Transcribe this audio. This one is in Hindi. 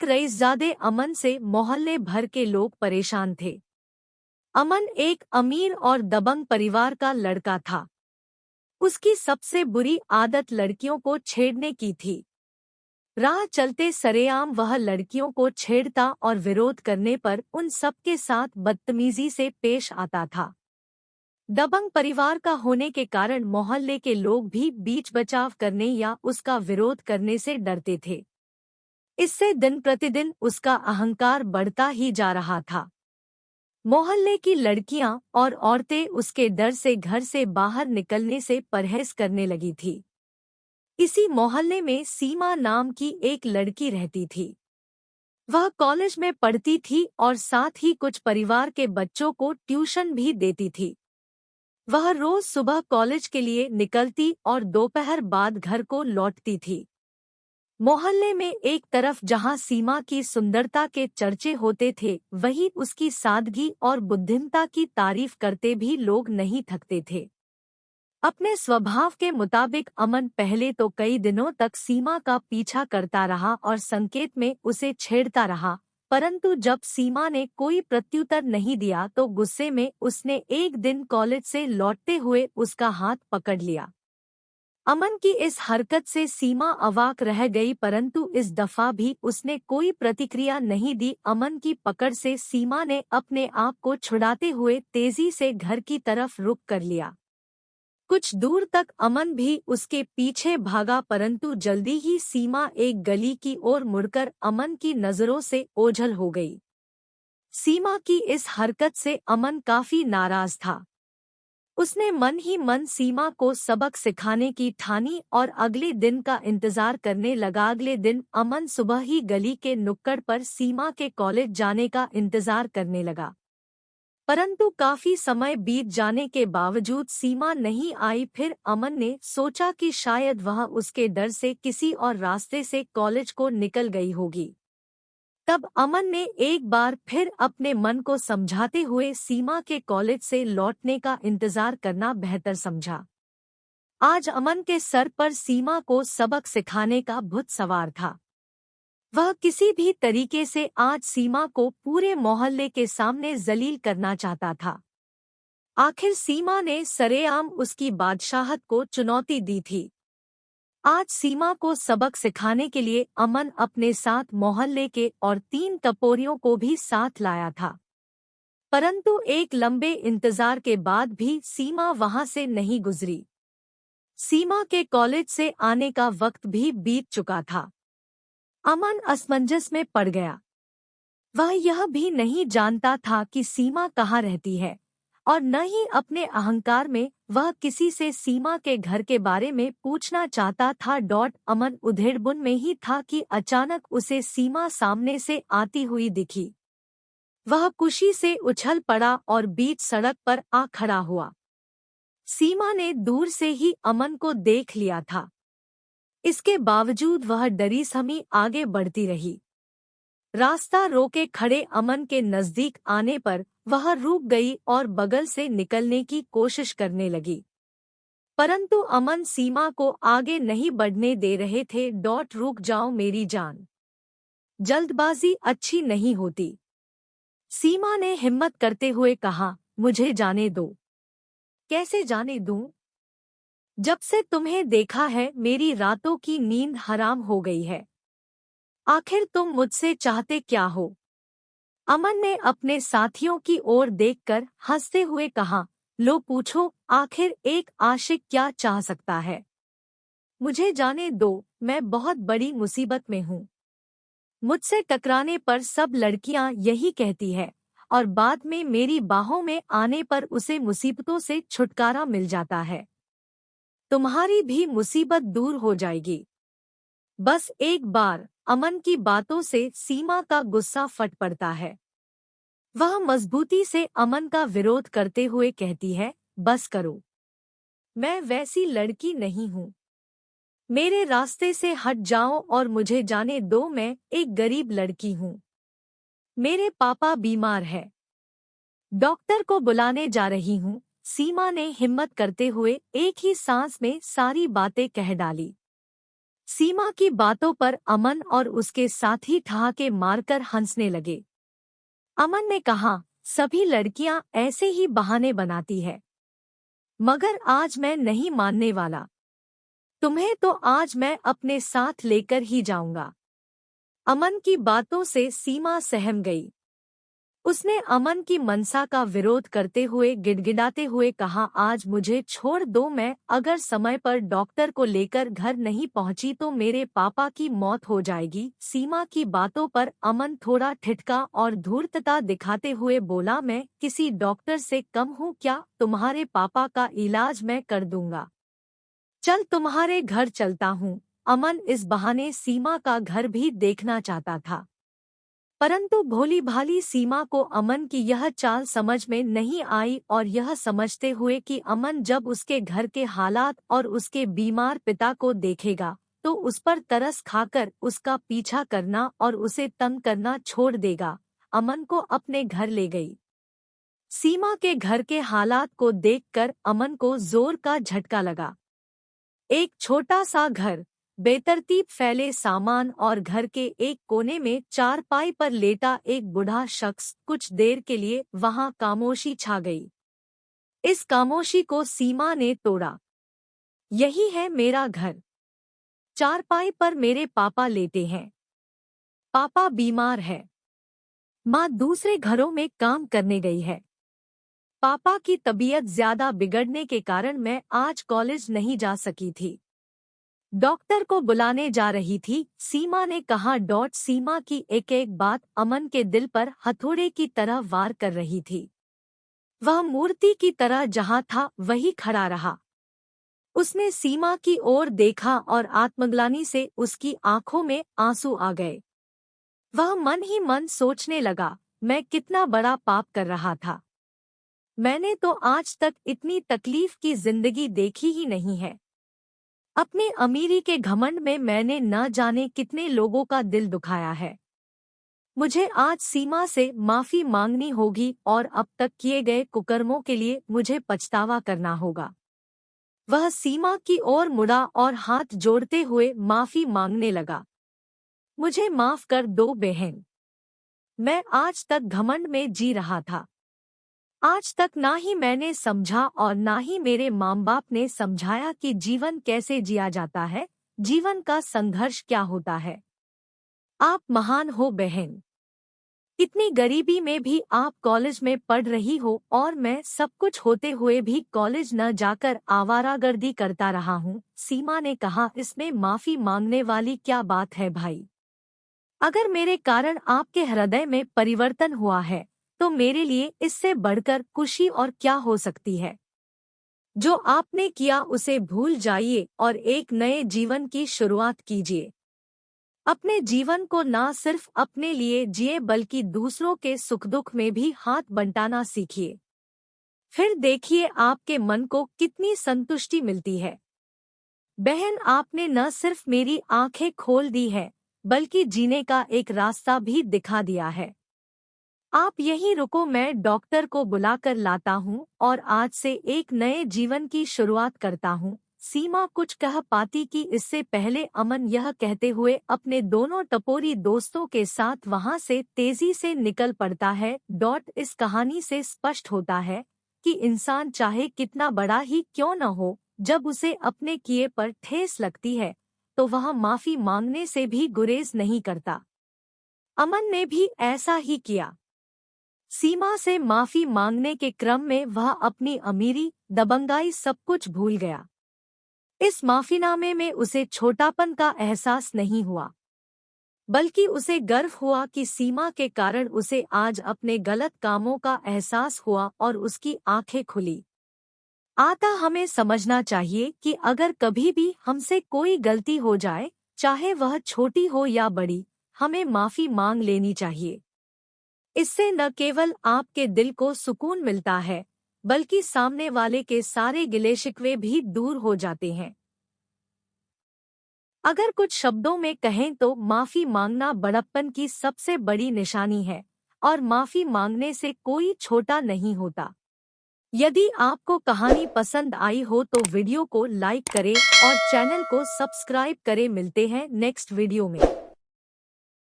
एक रईसजादे अमन से मोहल्ले भर के लोग परेशान थे। अमन एक अमीर और दबंग परिवार का लड़का था। उसकी सबसे बुरी आदत लड़कियों को छेड़ने की थी। राह चलते सरेआम वह लड़कियों को छेड़ता और विरोध करने पर उन सबके साथ बदतमीजी से पेश आता था। दबंग परिवार का होने के कारण मोहल्ले के लोग भी बीच बचाव करने या उसका विरोध करने से डरते थे। इससे दिन प्रतिदिन उसका अहंकार बढ़ता ही जा रहा था। मोहल्ले की लड़कियां और औरतें उसके डर से घर से बाहर निकलने से परहेज करने लगी थी। इसी मोहल्ले में सीमा नाम की एक लड़की रहती थी। वह कॉलेज में पढ़ती थी और साथ ही कुछ परिवार के बच्चों को ट्यूशन भी देती थी। वह रोज सुबह कॉलेज के लिए निकलती और दोपहर बाद घर को लौटती थी। मोहल्ले में एक तरफ जहां सीमा की सुंदरता के चर्चे होते थे, वहीं उसकी सादगी और बुद्धिमता की तारीफ करते भी लोग नहीं थकते थे। अपने स्वभाव के मुताबिक अमन पहले तो कई दिनों तक सीमा का पीछा करता रहा और संकेत में उसे छेड़ता रहा, परंतु जब सीमा ने कोई प्रत्युत्तर नहीं दिया तो गुस्से में उसने एक दिन कॉलेज से लौटते हुए उसका हाथ पकड़ लिया। अमन की इस हरकत से सीमा अवाक रह गई, परंतु इस दफा भी उसने कोई प्रतिक्रिया नहीं दी। अमन की पकड़ से सीमा ने अपने आप को छुड़ाते हुए तेजी से घर की तरफ रुख कर लिया। कुछ दूर तक अमन भी उसके पीछे भागा, परंतु जल्दी ही सीमा एक गली की ओर मुड़कर अमन की नजरों से ओझल हो गई। सीमा की इस हरकत से अमन काफी नाराज था। उसने मन ही मन सीमा को सबक सिखाने की ठानी और अगले दिन का इंतजार करने लगा। अगले दिन अमन सुबह ही गली के नुक्कड़ पर सीमा के कॉलेज जाने का इंतजार करने लगा, परंतु काफी समय बीत जाने के बावजूद सीमा नहीं आई। फिर अमन ने सोचा कि शायद वह उसके डर से किसी और रास्ते से कॉलेज को निकल गई होगी। तब अमन ने एक बार फिर अपने मन को समझाते हुए सीमा के कॉलेज से लौटने का इंतजार करना बेहतर समझा। आज अमन के सर पर सीमा को सबक सिखाने का भूत सवार था। वह किसी भी तरीके से आज सीमा को पूरे मोहल्ले के सामने जलील करना चाहता था। आखिर सीमा ने सरेआम उसकी बादशाहत को चुनौती दी थी। आज सीमा को सबक सिखाने के लिए अमन अपने साथ मोहल्ले के और 3 टपोरियों को भी साथ लाया था, परंतु एक लंबे इंतजार के बाद भी सीमा वहां से नहीं गुजरी। सीमा के कॉलेज से आने का वक्त भी बीत चुका था। अमन असमंजस में पड़ गया। वह यह भी नहीं जानता था कि सीमा कहाँ रहती है और न ही अपने अहंकार में वह किसी से सीमा के घर के बारे में पूछना चाहता था। अमन उधेड़बुन में ही था कि अचानक उसे सीमा सामने से आती हुई दिखी। वह खुशी से उछल पड़ा और बीच सड़क पर आ खड़ा हुआ। सीमा ने दूर से ही अमन को देख लिया था, इसके बावजूद वह डरी समी आगे बढ़ती रही। रास्ता रोके खड़े अमन के नजदीक आने पर वह रुक गई और बगल से निकलने की कोशिश करने लगी, परंतु अमन सीमा को आगे नहीं बढ़ने दे रहे थे। रुक जाओ मेरी जान, जल्दबाजी अच्छी नहीं होती, सीमा ने हिम्मत करते हुए कहा। मुझे जाने दो। कैसे जाने दूं? जब से तुम्हें देखा है मेरी रातों की नींद हराम हो गई है। आखिर तुम मुझसे चाहते क्या हो? अमन ने अपने साथियों की ओर देखकर हंसते हुए कहा, लो पूछो, आखिर एक आशिक क्या चाह सकता है? मुझे जाने दो, मैं बहुत बड़ी मुसीबत में हूँ। मुझसे टकराने पर सब लड़कियां यही कहती है और बाद में मेरी बाहों में आने पर उसे मुसीबतों से छुटकारा मिल जाता है। तुम्हारी भी मुसीबत दूर हो जाएगी। बस एक बार। अमन की बातों से सीमा का गुस्सा फट पड़ता है। वह मजबूती से अमन का विरोध करते हुए कहती है, बस करो, मैं वैसी लड़की नहीं हूँ। मेरे रास्ते से हट जाओ और मुझे जाने दो, मैं एक गरीब लड़की हूँ। मेरे पापा बीमार है, डॉक्टर को बुलाने जा रही हूँ। सीमा ने हिम्मत करते हुए एक ही सांस में सारी बातें कह डाली। सीमा की बातों पर अमन और उसके साथी ठहाके मारकर हंसने लगे। अमन ने कहा, सभी लड़कियां ऐसे ही बहाने बनाती है, मगर आज मैं नहीं मानने वाला। तुम्हें तो आज मैं अपने साथ लेकर ही जाऊंगा। अमन की बातों से सीमा सहम गई। उसने अमन की मनसा का विरोध करते हुए गिड़गिड़ाते हुए कहा, आज मुझे छोड़ दो, मैं अगर समय पर डॉक्टर को लेकर घर नहीं पहुंची तो मेरे पापा की मौत हो जाएगी। सीमा की बातों पर अमन थोड़ा ठिठका और धूर्तता दिखाते हुए बोला, मैं किसी डॉक्टर से कम हूँ क्या? तुम्हारे पापा का इलाज मैं कर दूंगा। चल तुम्हारे घर चलता हूँ। अमन इस बहाने सीमा का घर भी देखना चाहता था, परंतु भोली भाली सीमा को अमन की यह चाल समझ में नहीं आई और यह समझते हुए कि अमन जब उसके घर के हालात और उसके बीमार पिता को देखेगा तो उस पर तरस खाकर उसका पीछा करना और उसे तंग करना छोड़ देगा, अमन को अपने घर ले गई। सीमा के घर के हालात को देखकर अमन को जोर का झटका लगा। एक छोटा सा घर, बेतरतीब फैले सामान और घर के एक कोने में चारपाई पर लेटा एक बूढ़ा शख्स। कुछ देर के लिए वहां खामोशी छा गई। इस खामोशी को सीमा ने तोड़ा। यही है मेरा घर। चारपाई पर मेरे पापा लेटे हैं। पापा बीमार है। माँ दूसरे घरों में काम करने गई है। पापा की तबीयत ज्यादा बिगड़ने के कारण मैं आज कॉलेज नहीं जा सकी थी। डॉक्टर को बुलाने जा रही थी, सीमा ने कहा। सीमा की एक एक बात अमन के दिल पर हथौड़े की तरह वार कर रही थी। वह मूर्ति की तरह जहां था वही खड़ा रहा। उसने सीमा की ओर देखा और आत्मग्लानि से उसकी आंखों में आंसू आ गए। वह मन ही मन सोचने लगा, मैं कितना बड़ा पाप कर रहा था। मैंने तो आज तक इतनी तकलीफ की जिंदगी देखी ही नहीं है। अपने अमीरी के घमंड में मैंने न जाने कितने लोगों का दिल दुखाया है। मुझे आज सीमा से माफी मांगनी होगी और अब तक किए गए कुकर्मों के लिए मुझे पछतावा करना होगा। वह सीमा की ओर मुड़ा और हाथ जोड़ते हुए माफी मांगने लगा। मुझे माफ कर दो बहन। मैं आज तक घमंड में जी रहा था। आज तक ना ही मैंने समझा और ना ही मेरे माँ बाप ने समझाया कि जीवन कैसे जिया जाता है, जीवन का संघर्ष क्या होता है। आप महान हो बहन। इतनी गरीबी में भी आप कॉलेज में पढ़ रही हो और मैं सब कुछ होते हुए भी कॉलेज न जाकर आवारागर्दी करता रहा हूँ। सीमा ने कहा, इसमें माफी मांगने वाली क्या बात है भाई। अगर मेरे कारण आपके हृदय में परिवर्तन हुआ है तो मेरे लिए इससे बढ़कर खुशी और क्या हो सकती है। जो आपने किया उसे भूल जाइए और एक नए जीवन की शुरुआत कीजिए। अपने जीवन को ना सिर्फ अपने लिए जिए बल्कि दूसरों के सुख दुख में भी हाथ बंटाना सीखिए। फिर देखिए आपके मन को कितनी संतुष्टि मिलती है। बहन, आपने न सिर्फ मेरी आंखें खोल दी है बल्कि जीने का एक रास्ता भी दिखा दिया है। आप यहीं रुको, मैं डॉक्टर को बुलाकर लाता हूँ और आज से एक नए जीवन की शुरुआत करता हूँ। सीमा कुछ कह पाती कि इससे पहले अमन यह कहते हुए अपने दोनों टपोरी दोस्तों के साथ वहां से तेजी से निकल पड़ता है। इस कहानी से स्पष्ट होता है कि इंसान चाहे कितना बड़ा ही क्यों न हो, जब उसे अपने किए पर ठेस लगती है तो वह माफी मांगने से भी गुरेज नहीं करता। अमन ने भी ऐसा ही किया। सीमा से माफी मांगने के क्रम में वह अपनी अमीरी, दबंगाई सब कुछ भूल गया। इस माफीनामे में उसे छोटापन का एहसास नहीं हुआ, बल्कि उसे गर्व हुआ कि सीमा के कारण उसे आज अपने गलत कामों का एहसास हुआ और उसकी आंखें खुली। हमें समझना चाहिए कि अगर कभी भी हमसे कोई गलती हो जाए, चाहे वह छोटी हो या बड़ी, हमें माफी मांग लेनी चाहिए। इससे न केवल आपके दिल को सुकून मिलता है बल्कि सामने वाले के सारे गिले शिकवे भी दूर हो जाते हैं। अगर कुछ शब्दों में कहें तो माफी मांगना बड़प्पन की सबसे बड़ी निशानी है और माफी मांगने से कोई छोटा नहीं होता। यदि आपको कहानी पसंद आई हो तो वीडियो को लाइक करें और चैनल को सब्सक्राइब करें। मिलते हैं नेक्स्ट वीडियो में।